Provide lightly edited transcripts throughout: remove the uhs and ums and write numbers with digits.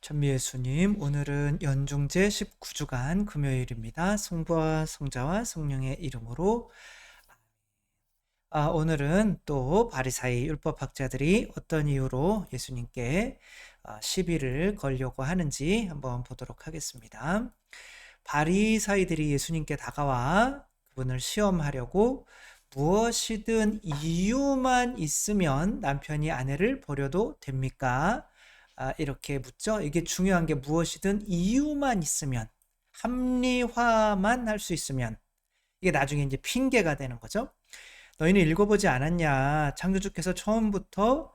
천미 예수님, 오늘은 연중제 19주간 금요일입니다. 성부와 성자와 성령의 이름으로 오늘은 또 바리사이 율법학자들이 어떤 이유로 예수님께 시비를 걸려고 하는지 한번 보도록 하겠습니다. 바리사이들이 예수님께 다가와 그분을 시험하려고 무엇이든 이유만 있으면 남편이 아내를 버려도 됩니까? 이렇게 묻죠. 이게 중요한 게 무엇이든 이유만 있으면, 합리화만 할 수 있으면, 이게 나중에 이제 핑계가 되는 거죠. 너희는 읽어보지 않았냐? 창조주께서 처음부터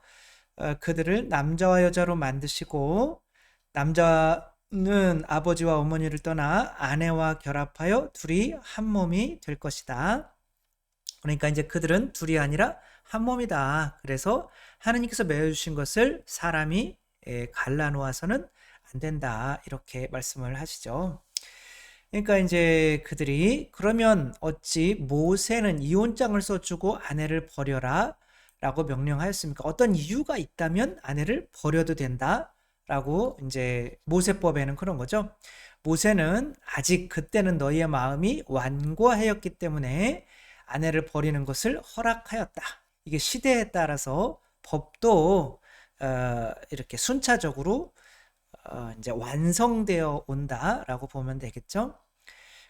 그들을 남자와 여자로 만드시고, 남자는 아버지와 어머니를 떠나 아내와 결합하여 둘이 한 몸이 될 것이다. 그러니까 이제 그들은 둘이 아니라 한 몸이다. 그래서 하느님께서 맺어주신 것을 사람이 갈라놓아서는 안 된다. 이렇게 말씀을 하시죠. 그러니까 이제 그들이 그러면 어찌 모세는 이혼장을 써주고 아내를 버려라 라고 명령하였습니까? 어떤 이유가 있다면 아내를 버려도 된다 라고 이제 모세법에는 그런 거죠. 모세는 아직 그때는 너희의 마음이 완고하였기 때문에 아내를 버리는 것을 허락하였다. 이게 시대에 따라서 법도 이렇게 순차적으로 이제 완성되어 온다라고 보면 되겠죠.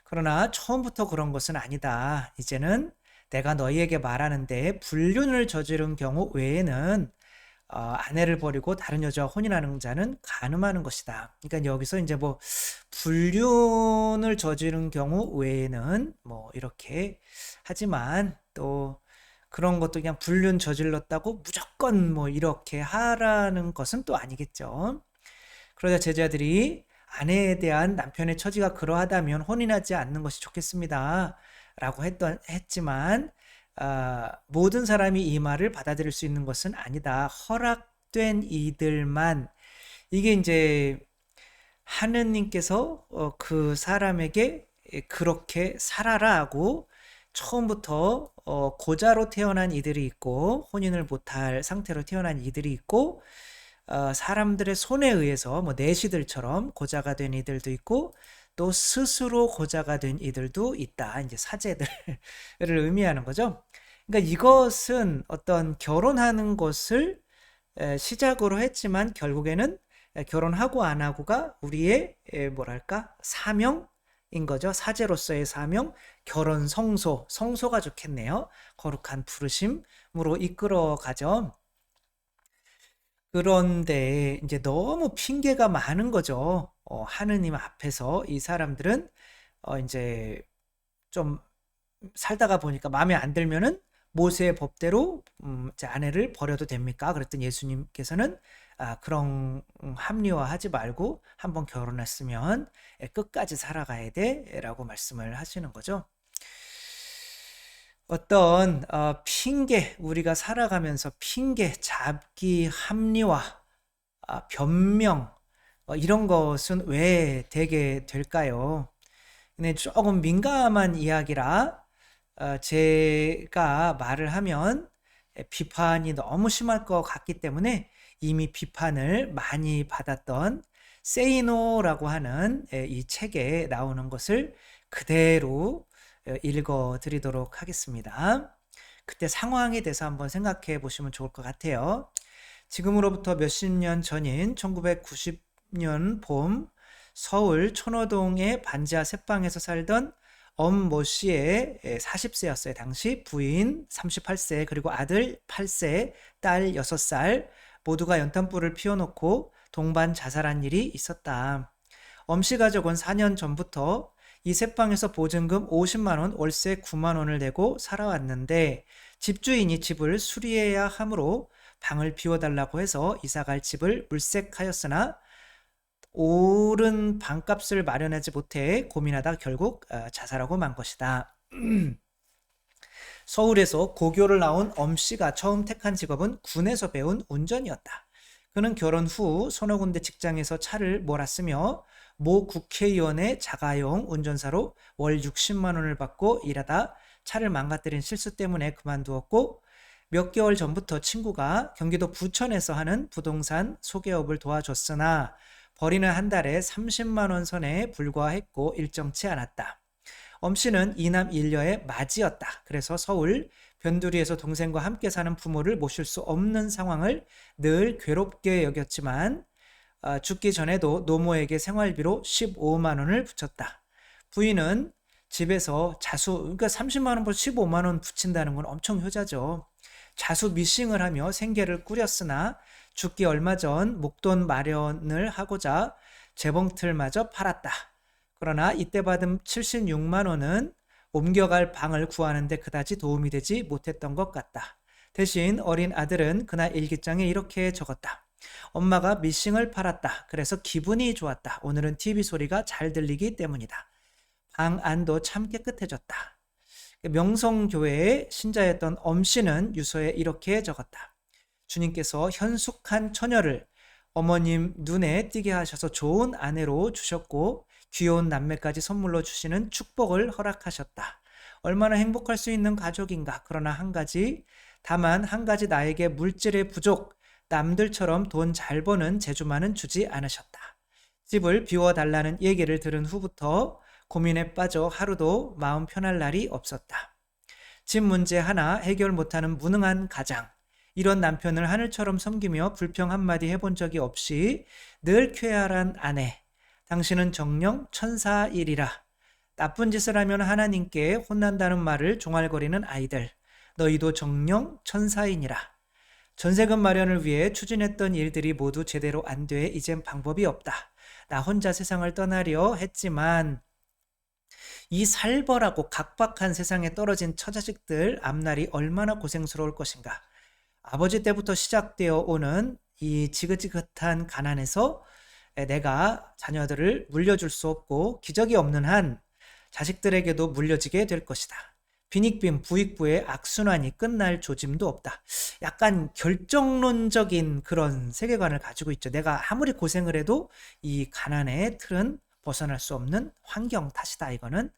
그러나 처음부터 그런 것은 아니다. 이제는 내가 너희에게 말하는데 불륜을 저지른 경우 외에는 아내를 버리고 다른 여자와 혼인하는 자는 간음하는 것이다. 그러니까 여기서 이제 뭐 불륜을 저지른 경우 외에는 뭐 이렇게 하지만 또 그런 것도 그냥 불륜 저질렀다고 무조건 뭐 이렇게 하라는 것은 또 아니겠죠. 그러자 제자들이 아내에 대한 남편의 처지가 그러하다면 혼인하지 않는 것이 좋겠습니다. 라고 했지만 모든 사람이 이 말을 받아들일 수 있는 것은 아니다. 허락된 이들만 이게 이제 하느님께서 그 사람에게 그렇게 살아라 하고 처음부터 고자로 태어난 이들이 있고 혼인을 못할 상태로 태어난 이들이 있고 사람들의 손에 의해서 뭐 내시들처럼 고자가 된 이들도 있고 또 스스로 고자가 된 이들도 있다. 이제 사제들을 의미하는 거죠. 그러니까 이것은 어떤 결혼하는 것을 시작으로 했지만 결국에는 결혼하고 안 하고가 우리의 뭐랄까 사명인 거죠. 사제로서의 사명, 결혼 성소가 좋겠네요. 거룩한 부르심으로 이끌어 가죠. 그런데 이제 너무 핑계가 많은 거죠. 하느님 앞에서 이 사람들은 이제 좀 살다가 보니까 마음에 안 들면은 모세의 법대로 이제 아내를 버려도 됩니까? 그랬더니 예수님께서는 그런 합리화하지 말고 한번 결혼했으면 끝까지 살아가야 돼라고 말씀을 하시는 거죠. 어떤 핑계, 우리가 살아가면서 핑계, 잡기, 합리화, 변명 이런 것은 왜 되게 될까요? 근데 조금 민감한 이야기라 제가 말을 하면 비판이 너무 심할 것 같기 때문에 이미 비판을 많이 받았던 Say No라고 하는 이 책에 나오는 것을 그대로 읽어 드리도록 하겠습니다. 그때 상황에 대해서 한번 생각해 보시면 좋을 것 같아요. 지금으로부터 몇십 년 전인 1990년 봄 서울 천호동의 반지하 새방에서 살던 엄모 씨의 40세였어요. 당시 부인 38세 그리고 아들 8세, 딸 6살 모두가 연탄불을 피워놓고 동반 자살한 일이 있었다. 엄씨 가족은 4년 전부터 이 새방에서 보증금 50만 원, 월세 9만 원을 내고 살아왔는데 집주인이 집을 수리해야 하므로 방을 비워달라고 해서 이사갈 집을 물색하였으나 오른 방값을 마련하지 못해 고민하다 결국 자살하고 만 것이다. 서울에서 고교를 나온 엄씨가 처음 택한 직업은 군에서 배운 운전이었다. 그는 결혼 후 서너 군데 직장에서 차를 몰았으며 모 국회의원의 자가용 운전사로 월 60만 원을 받고 일하다 차를 망가뜨린 실수 때문에 그만두었고 몇 개월 전부터 친구가 경기도 부천에서 하는 부동산 소개업을 도와줬으나 벌이는 한 달에 30만 원 선에 불과했고 일정치 않았다. 엄씨는 이남 일녀의 맏이었다. 그래서 서울 변두리에서 동생과 함께 사는 부모를 모실 수 없는 상황을 늘 괴롭게 여겼지만 죽기 전에도 노모에게 생활비로 15만 원을 붙였다. 부인은 집에서 그러니까 30만 원보다 15만 원 붙인다는 건 엄청 효자죠. 자수 미싱을 하며 생계를 꾸렸으나 죽기 얼마 전 목돈 마련을 하고자 재봉틀마저 팔았다. 그러나 이때 받은 76만 원은 옮겨갈 방을 구하는데 그다지 도움이 되지 못했던 것 같다. 대신 어린 아들은 그날 일기장에 이렇게 적었다. 엄마가 미싱을 팔았다. 그래서 기분이 좋았다. 오늘은 TV 소리가 잘 들리기 때문이다. 방 안도 참 깨끗해졌다. 명성교회의 신자였던 엄씨는 유서에 이렇게 적었다. 주님께서 현숙한 처녀를 어머님 눈에 띄게 하셔서 좋은 아내로 주셨고 귀여운 남매까지 선물로 주시는 축복을 허락하셨다. 얼마나 행복할 수 있는 가족인가. 그러나 다만 한 가지 나에게 물질의 부족, 남들처럼 돈 잘 버는 재주만은 주지 않으셨다. 집을 비워달라는 얘기를 들은 후부터 고민에 빠져 하루도 마음 편할 날이 없었다. 집 문제 하나 해결 못하는 무능한 가장. 이런 남편을 하늘처럼 섬기며 불평 한마디 해본 적이 없이 늘 쾌활한 아내. 당신은 정녕 천사일이라. 나쁜 짓을 하면 하나님께 혼난다는 말을 종알거리는 아이들. 너희도 정녕 천사인이라. 전세금 마련을 위해 추진했던 일들이 모두 제대로 안 돼 이젠 방법이 없다. 나 혼자 세상을 떠나려 했지만 이 살벌하고 각박한 세상에 떨어진 처자식들 앞날이 얼마나 고생스러울 것인가. 아버지 때부터 시작되어 오는 이 지긋지긋한 가난에서 내가 자녀들을 물려줄 수 없고 기적이 없는 한 자식들에게도 물려지게 될 것이다. 빈익빈 부익부의 악순환이 끝날 조짐도 없다. 약간 결정론적인 그런 세계관을 가지고 있죠. 내가 아무리 고생을 해도 이 가난의 틀은 벗어날 수 없는 환경 탓이다. 이거는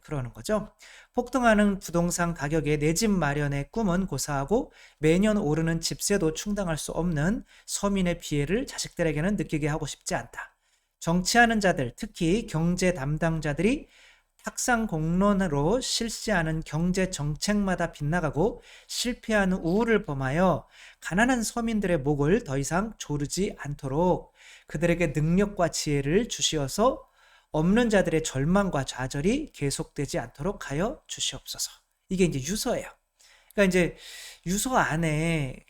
그러는 거죠. 폭등하는 부동산 가격에 내 집 마련의 꿈은 고사하고 매년 오르는 집세도 충당할 수 없는 서민의 피해를 자식들에게는 느끼게 하고 싶지 않다. 정치하는 자들, 특히 경제 담당자들이 탁상 공론으로 실시하는 경제 정책마다 빗나가고 실패하는 우울을 범하여 가난한 서민들의 목을 더 이상 조르지 않도록 그들에게 능력과 지혜를 주시어서 없는 자들의 절망과 좌절이 계속되지 않도록 하여 주시옵소서. 이게 이제 유서예요. 그러니까 이제 유서 안에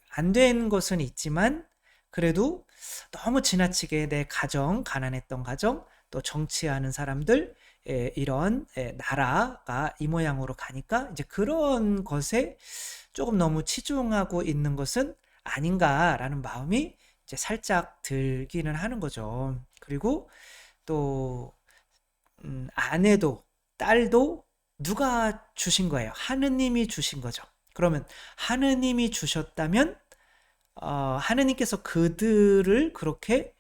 안 된 것은 있지만 그래도 너무 지나치게 내 가정, 가난했던 가정, 또 정치하는 사람들, 이런 나라가 이 모양으로 가니까 이제 그런 것에 조금 너무 치중하고 있는 것은 아닌가라는 마음이 이제 살짝 들기는 하는 거죠. 그리고 또 아내도 딸도 누가 주신 거예요? 하느님이 주신 거죠. 그러면 하느님이 주셨다면 하느님께서 그들을 그렇게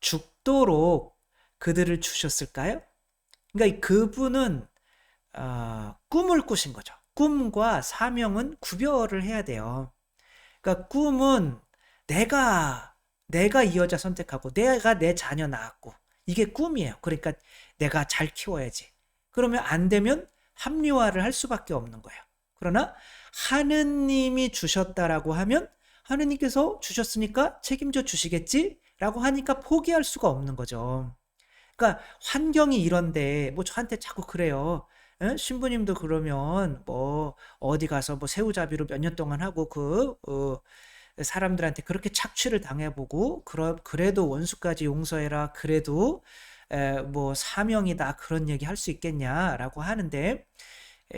죽도록 그들을 주셨을까요? 그러니까 그분은 꿈을 꾸신 거죠. 꿈과 사명은 구별을 해야 돼요. 그러니까 꿈은 내가 이 여자 선택하고 내가 내 자녀 낳았고 이게 꿈이에요. 그러니까 내가 잘 키워야지. 그러면 안 되면 합리화를 할 수밖에 없는 거예요. 그러나 하느님이 주셨다라고 하면 하느님께서 주셨으니까 책임져 주시겠지라고 하니까 포기할 수가 없는 거죠. 그러니까 환경이 이런데 뭐 저한테 자꾸 그래요. 신부님도 그러면 뭐 어디 가서 뭐 새우잡이로 몇 년 동안 하고 사람들한테 그렇게 착취를 당해보고 그래도 원수까지 용서해라. 그래도 뭐 사명이다. 그런 얘기 할 수 있겠냐라고 하는데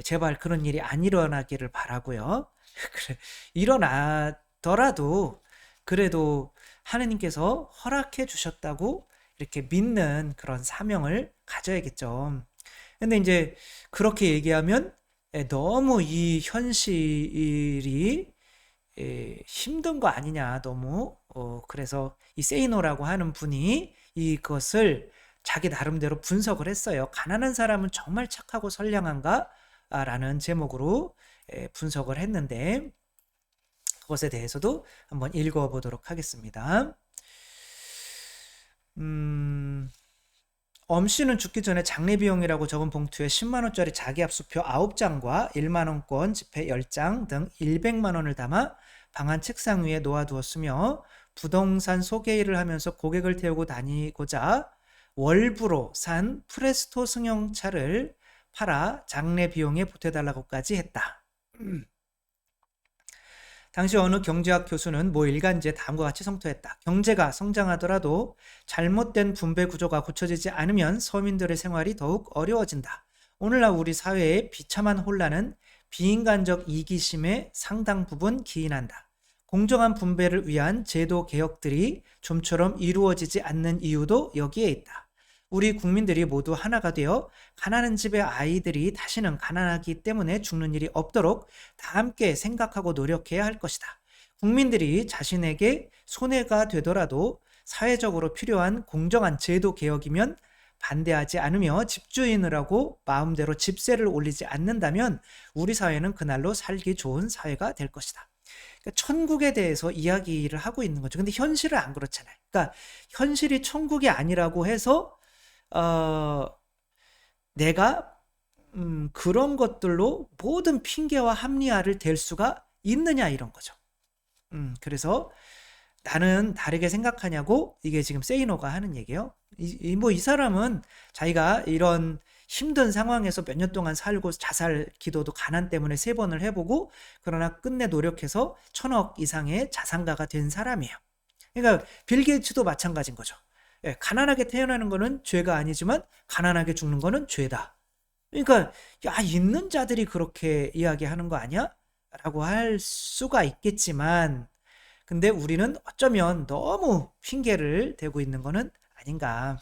제발 그런 일이 안 일어나기를 바라고요. 그래, 일어나더라도 그래도 하느님께서 허락해 주셨다고 이렇게 믿는 그런 사명을 가져야겠죠. 근데 이제 그렇게 얘기하면 너무 이 현실이 힘든 거 아니냐 너무 그래서 이 세이노라고 하는 분이 이것을 자기 나름대로 분석을 했어요. 가난한 사람은 정말 착하고 선량한가? 라는 제목으로 분석을 했는데 그것에 대해서도 한번 읽어보도록 하겠습니다. 엄씨는 죽기 전에 장례 비용이라고 적은 봉투에 10만 원짜리 자기 압수표 9장과 1만 원권 지폐 10장 등 100만 원을 담아 방 안 책상 위에 놓아두었으며 부동산 소개 일을 하면서 고객을 태우고 다니고자 월부로 산 프레스토 승용차를 팔아 장례 비용에 보태달라고까지 했다. 당시 어느 경제학 교수는 모 일간지에 다음과 같이 성토했다. 경제가 성장하더라도 잘못된 분배 구조가 고쳐지지 않으면 서민들의 생활이 더욱 어려워진다. 오늘날 우리 사회의 비참한 혼란은 비인간적 이기심에 상당 부분 기인한다. 공정한 분배를 위한 제도 개혁들이 좀처럼 이루어지지 않는 이유도 여기에 있다. 우리 국민들이 모두 하나가 되어 가난한 집의 아이들이 다시는 가난하기 때문에 죽는 일이 없도록 다 함께 생각하고 노력해야 할 것이다. 국민들이 자신에게 손해가 되더라도 사회적으로 필요한 공정한 제도 개혁이면 반대하지 않으며 집주인을 하고 마음대로 집세를 올리지 않는다면 우리 사회는 그날로 살기 좋은 사회가 될 것이다. 그러니까 천국에 대해서 이야기를 하고 있는 거죠. 근데 현실은 안 그렇잖아요. 그러니까 현실이 천국이 아니라고 해서 내가 그런 것들로 모든 핑계와 합리화를 댈 수가 있느냐 이런 거죠. 그래서 나는 다르게 생각하냐고 이게 지금 세이노가 하는 얘기예요. 이 사람은 자기가 이런 힘든 상황에서 몇 년 동안 살고 자살 기도도 가난 때문에 3번을 해보고 그러나 끝내 노력해서 1000억 이상의 자산가가 된 사람이에요. 그러니까 빌 게이츠도 마찬가지인 거죠. 예, 가난하게 태어나는 거는 죄가 아니지만 가난하게 죽는 거는 죄다. 그러니까 야 있는 자들이 그렇게 이야기하는 거 아니야? 라고 할 수가 있겠지만 근데 우리는 어쩌면 너무 핑계를 대고 있는 거는 아닌가.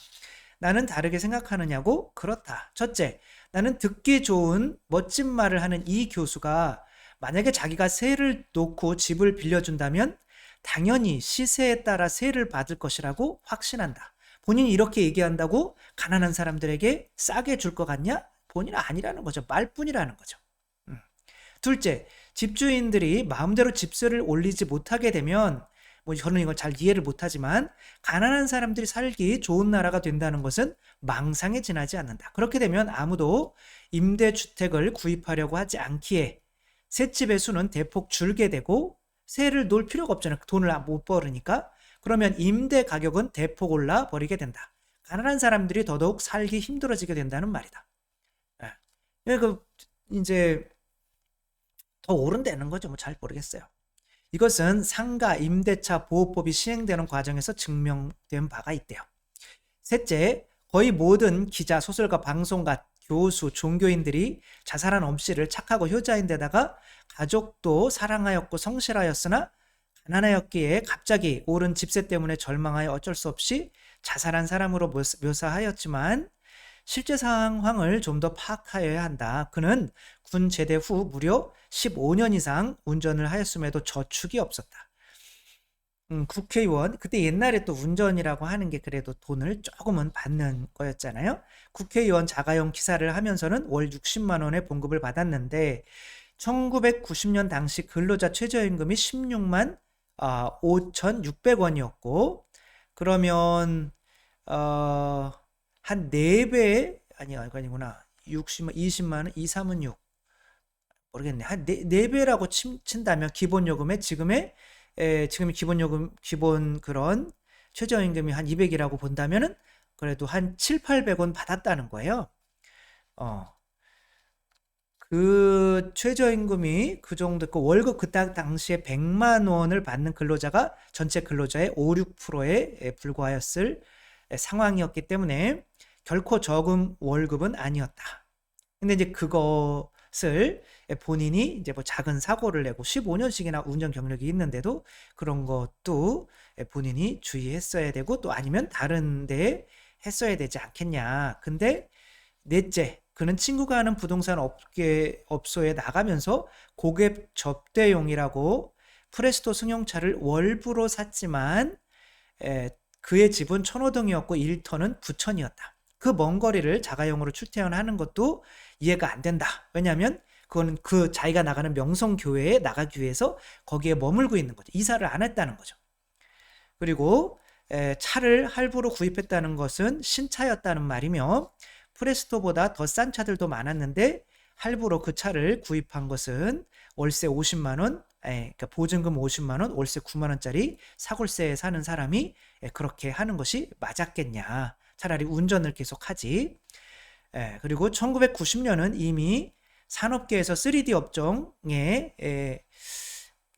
나는 다르게 생각하느냐고? 그렇다. 첫째, 나는 듣기 좋은 멋진 말을 하는 이 교수가 만약에 자기가 세를 놓고 집을 빌려준다면 당연히 시세에 따라 세를 받을 것이라고 확신한다. 본인이 이렇게 얘기한다고 가난한 사람들에게 싸게 줄 것 같냐? 본인은 아니라는 거죠. 말뿐이라는 거죠. 둘째, 집주인들이 마음대로 집세를 올리지 못하게 되면 뭐 저는 이걸 잘 이해를 못하지만 가난한 사람들이 살기 좋은 나라가 된다는 것은 망상에 지나지 않는다. 그렇게 되면 아무도 임대주택을 구입하려고 하지 않기에 셋집의 수는 대폭 줄게 되고 세를 놓을 필요가 없잖아요. 돈을 못 벌으니까. 그러면 임대 가격은 대폭 올라 버리게 된다. 가난한 사람들이 더더욱 살기 힘들어지게 된다는 말이다. 그러니까 이제 더 오른다는 거죠. 뭐 잘 모르겠어요. 이것은 상가 임대차 보호법이 시행되는 과정에서 증명된 바가 있대요. 셋째, 거의 모든 기자, 소설가, 방송가, 교수, 종교인들이 자살한 엄씨를 착하고 효자인데다가 가족도 사랑하였고 성실하였으나 가난하였기에 갑자기 오른 집세 때문에 절망하여 어쩔 수 없이 자살한 사람으로 묘사하였지만 실제 상황을 좀 더 파악하여야 한다. 그는 군 제대 후 무려 15년 이상 운전을 하였음에도 저축이 없었다. 국회의원, 그때 옛날에 또 운전이라고 하는 게 그래도 돈을 조금은 받는 거였잖아요. 국회의원 자가용 기사를 하면서는 월 60만 원의 봉급을 받았는데 1990년 당시 근로자 최저임금이 16만 5,600원이었고 그러면 한 4배 아니구나. 60만 20만 원 2, 3은 6 모르겠네. 한 4배라고 친다면 기본 요금에 지금의 기본 요금 기본 그런 최저임금이 한 200이라고 본다면은 그래도 한 7, 800원 받았다는 거예요. 그 최저임금이 그 정도 그 월급 그 당시에 100만 원을 받는 근로자가 전체 근로자의 5, 6%에 불과하였을 상황이었기 때문에 결코 적은 월급은 아니었다. 근데 이제 그것을 본인이 이제 뭐 작은 사고를 내고 15년씩이나 운전 경력이 있는데도 그런 것도 본인이 주의했어야 되고 또 아니면 다른 데 했어야 되지 않겠냐. 근데 넷째, 그는 친구가 하는 부동산 업소에 나가면서 고객 접대용이라고 프레스토 승용차를 월부로 샀지만 그의 집은 천호동이었고 1터는 부천이었다. 그 먼 거리를 자가용으로 출퇴근하는 것도 이해가 안 된다. 왜냐하면 그거는 그 자기가 나가는 명성교회에 나가기 위해서 거기에 머물고 있는 거죠. 이사를 안 했다는 거죠. 그리고 차를 할부로 구입했다는 것은 신차였다는 말이며 프레스토보다 더 싼 차들도 많았는데 할부로 그 차를 구입한 것은 월세 50만 원, 그러니까 보증금 50만 원, 월세 9만 원짜리 사골세에 사는 사람이 그렇게 하는 것이 맞았겠냐. 차라리 운전을 계속하지. 그리고 1990년은 이미 산업계에서 3D 업종에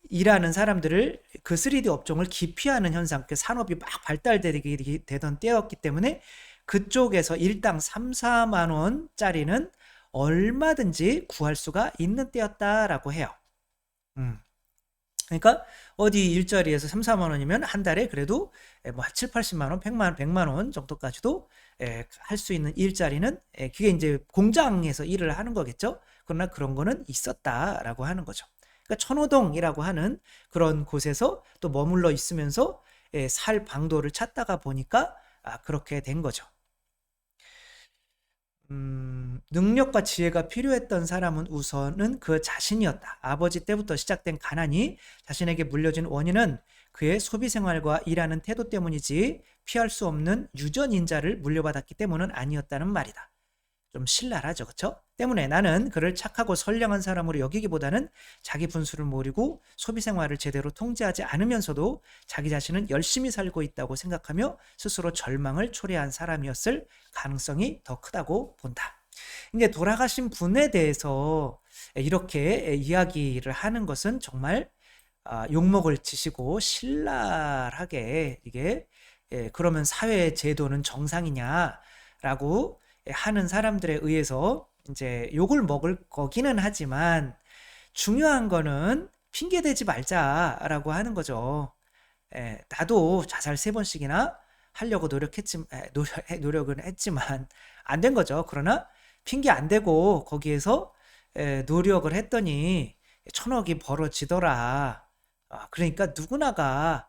일하는 사람들을 그 3D 업종을 기피하는 현상, 그 산업이 막 발달되던 때였기 때문에 그쪽에서 일당 3, 4만 원짜리는 얼마든지 구할 수가 있는 때였다라고 해요. 그러니까 어디 일자리에서 3, 4만 원이면 한 달에 그래도 뭐 7, 80만 원, 100만 원 정도까지도 할 수 있는 일자리는 그게 이제 공장에서 일을 하는 거겠죠. 그러나 그런 거는 있었다라고 하는 거죠. 그러니까 천호동이라고 하는 그런 곳에서 또 머물러 있으면서 살 방도를 찾다가 보니까 그렇게 된 거죠. 능력과 지혜가 필요했던 사람은 우선은 그 자신이었다. 아버지 때부터 시작된 가난이 자신에게 물려진 원인은 그의 소비 생활과 일하는 태도 때문이지 피할 수 없는 유전인자를 물려받았기 때문은 아니었다는 말이다. 좀 신랄하죠, 그렇죠? 때문에 나는 그를 착하고 선량한 사람으로 여기기보다는 자기 분수를 모르고 소비 생활을 제대로 통제하지 않으면서도 자기 자신은 열심히 살고 있다고 생각하며 스스로 절망을 초래한 사람이었을 가능성이 더 크다고 본다. 이제 돌아가신 분에 대해서 이렇게 이야기를 하는 것은 정말 욕먹을 치시고 신랄하게 이게 그러면 사회 제도는 정상이냐라고 하는 사람들에 의해서 이제 욕을 먹을 거기는 하지만 중요한 거는 핑계 대지 말자라고 하는 거죠. 나도 자살 3번씩이나 하려고 노력은 했지만 안 된 거죠. 그러나 핑계 안 대고 거기에서 노력을 했더니 1,000억이 벌어지더라. 그러니까 누구나가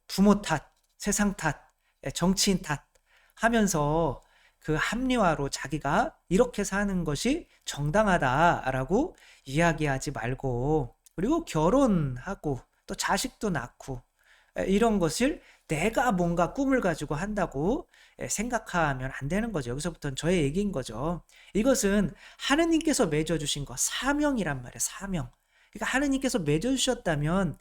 부모 탓, 세상 탓, 정치인 탓 하면서 그 합리화로 자기가 이렇게 사는 것이 정당하다라고 이야기하지 말고, 그리고 결혼하고 또 자식도 낳고 이런 것을 내가 뭔가 꿈을 가지고 한다고 생각하면 안 되는 거죠. 여기서부터는 저의 얘기인 거죠. 이것은 하느님께서 맺어주신 거, 사명이란 말이에요. 사명. 그러니까 하느님께서 맺어주셨다면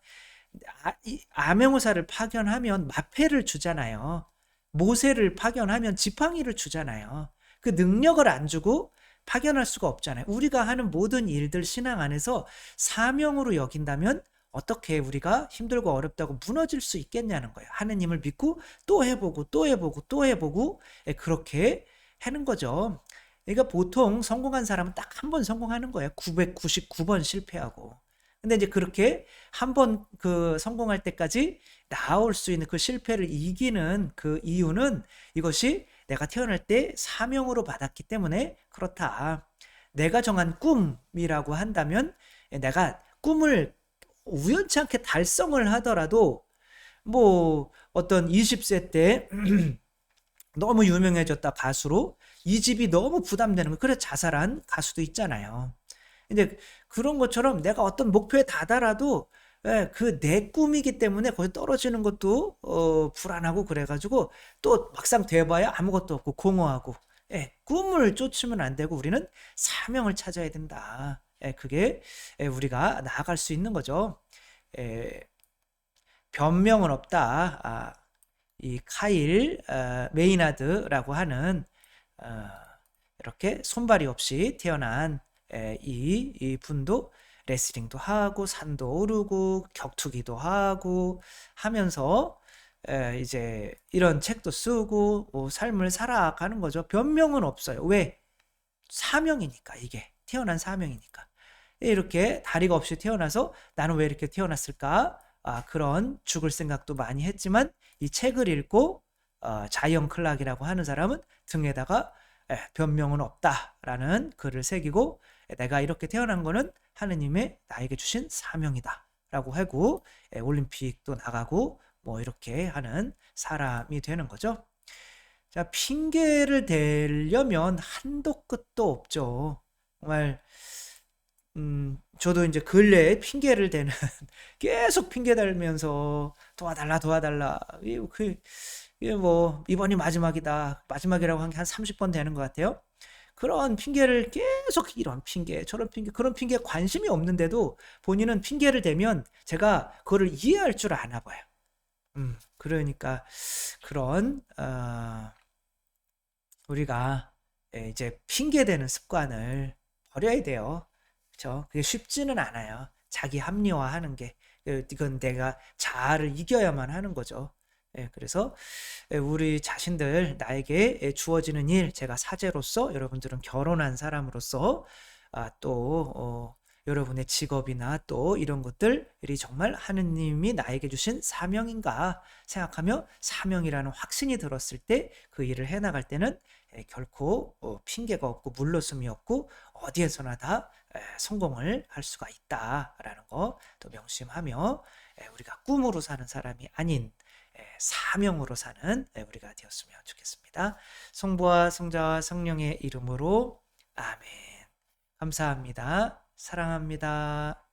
암행어사를 파견하면 마패를 주잖아요. 모세를 파견하면 지팡이를 주잖아요. 그 능력을 안 주고 파견할 수가 없잖아요. 우리가 하는 모든 일들 신앙 안에서 사명으로 여긴다면 어떻게 우리가 힘들고 어렵다고 무너질 수 있겠냐는 거예요. 하느님을 믿고 또 해보고 또 해보고 또 해보고 그렇게 하는 거죠. 그러니까 보통 성공한 사람은 딱 한 번 성공하는 거예요. 999번 실패하고. 근데 이제 그렇게 한 번 그 성공할 때까지 나올 수 있는 그 실패를 이기는 그 이유는 이것이 내가 태어날 때 사명으로 받았기 때문에 그렇다. 내가 정한 꿈이라고 한다면 내가 꿈을 우연치 않게 달성을 하더라도 뭐 어떤 20세 때 너무 유명해졌다 가수로 이 집이 너무 부담되는 거, 그래서 자살한 가수도 있잖아요. 근데 그런 것처럼 내가 어떤 목표에 다다라도 그 내 꿈이기 때문에 거기 떨어지는 것도 불안하고 그래가지고 또 막상 돼봐야 아무것도 없고 공허하고 꿈을 쫓으면 안 되고 우리는 사명을 찾아야 된다. 그게 우리가 나아갈 수 있는 거죠. 변명은 없다. 이 카일 메이나드라고 하는 이렇게 손발이 없이 태어난 이 분도 레슬링도 하고 산도 오르고 격투기도 하고 하면서 이제 이런 책도 쓰고 삶을 살아가는 거죠. 변명은 없어요. 왜? 사명이니까. 이게 태어난 사명이니까. 이렇게 다리가 없이 태어나서 나는 왜 이렇게 태어났을까? 그런 죽을 생각도 많이 했지만 이 책을 읽고 자이언 클락이라고 하는 사람은 등에다가 변명은 없다라는 글을 새기고 내가 이렇게 태어난 거는 하느님의 나에게 주신 사명이다 라고 하고 올림픽도 나가고 뭐 이렇게 하는 사람이 되는 거죠. 자, 핑계를 대려면 한도 끝도 없죠. 정말 저도 이제 근래에 핑계를 대는 계속 핑계 달면서 도와달라 도와달라 이게 뭐 이번이 마지막이다 마지막이라고 한 게 한 30번 되는 것 같아요. 그런 핑계를 계속 이런 핑계 저런 핑계 그런 핑계에 관심이 없는데도 본인은 핑계를 대면 제가 그거를 이해할 줄 아나 봐요. 그러니까 그런 우리가 이제 핑계 대는 습관을 버려야 돼요. 그쵸? 그게 쉽지는 않아요. 자기 합리화하는 게. 이건 내가 자아를 이겨야만 하는 거죠. 그래서 우리 자신들 나에게 주어지는 일, 제가 사제로서 여러분들은 결혼한 사람으로서 또 여러분의 직업이나 또 이런 것들이 정말 하느님이 나에게 주신 사명인가 생각하며 사명이라는 확신이 들었을 때 그 일을 해나갈 때는 결코 핑계가 없고 물러섬이 없고 어디에서나 다 성공을 할 수가 있다라는 거 또 명심하며 우리가 꿈으로 사는 사람이 아닌 사명으로 사는 우리가 되었으면 좋겠습니다. 성부와 성자와 성령의 이름으로 아멘. 감사합니다. 사랑합니다.